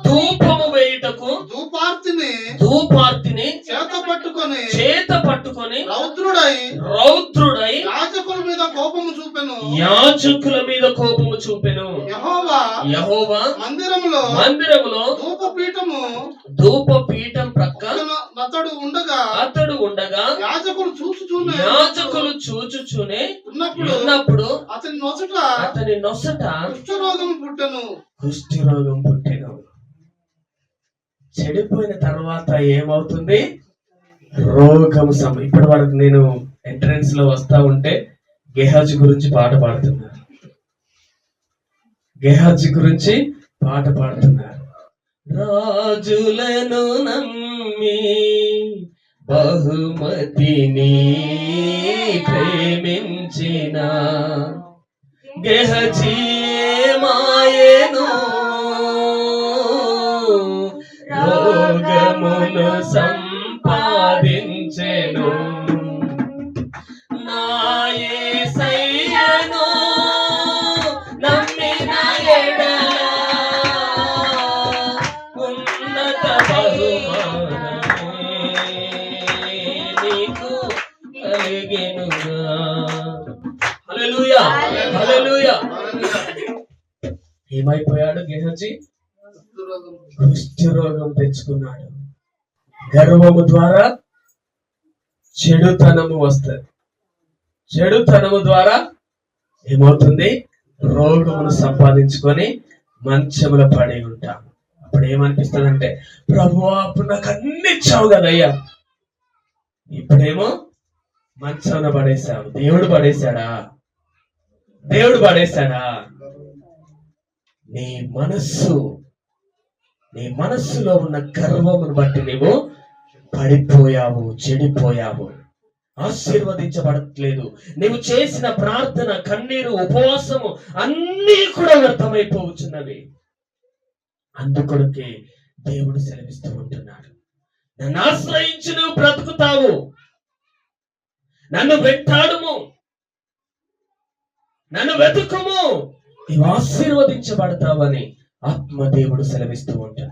ధూపము వేయుటకు ధూపార్తిని చేత పట్టుకొని రౌద్రుడై యాజకుల మీద కోపము చూపెను. యెహోవా మందిరములో ధూపపీఠం ప్రక్క అతడు ఉండగా యాజకులు చూచుచునే ఉన్నప్పుడు అతని నొసట కుష్ఠరోగం పుట్టెను. చెడిపోయిన తర్వాత ఏమవుతుంది? రోగం. ఇప్పటి వరకు నేను ఎంట్రన్స్ లో వస్తా ఉంటే గెహాజీ గురించి పాట పాడుతున్నారు. గెహాజీ గురించి పాట పాడుతున్నారు. రాజులను నమ్మి బహుమతిని ప్రేమించిన గెహాజీ మాయను రోగమును సంపాదించెను. నా యేసయ్యను నమ్మిన ఎడల ఉన్నత బహుమానమే నీకు కలిగెనుగా. హల్లెలూయా, హల్లెలూయా. ఏమైపోయాడు గెహాజీ? కుష్ఠరోగం తెచ్చుకున్నాడు. గర్వము ద్వారా చెడుతనము వస్తుంది. చెడుతనము ద్వారా ఏమవుతుంది? రోగమును సంపాదించుకొని మంచములో పడి ఉంటాం. అప్పుడు ఏమనిపిస్తుందంటే, ప్రభువా అప్పుడు నాకు అన్ని ఇచ్చావు కదయ్యా, ఇప్పుడేమో మంచమున పడేశావు. దేవుడు పడేశాడా? దేవుడు పడేశాడా? నీ మనస్సులో ఉన్న గర్వమును బట్టి నీవు పడిపోయావు, చెడిపోయావు, ఆశీర్వదించబడట్లేదు. నీవు చేసిన ప్రార్థన, కన్నీరు, ఉపవాసము అన్నీ కూడా వ్యర్థమైపోవచ్చున్నవి. అందుకొరకే దేవుడు సెలవిస్తూ ఉంటున్నాడు, నన్ను ఆశ్రయించి నువ్వు బ్రతుకుతావు, నన్ను వెంటాడుము, నన్ను వెతుకుము, నీవు ఆశీర్వదించబడతావని ఆత్మదేవుడు సెలవిస్తూ ఉంటాడు.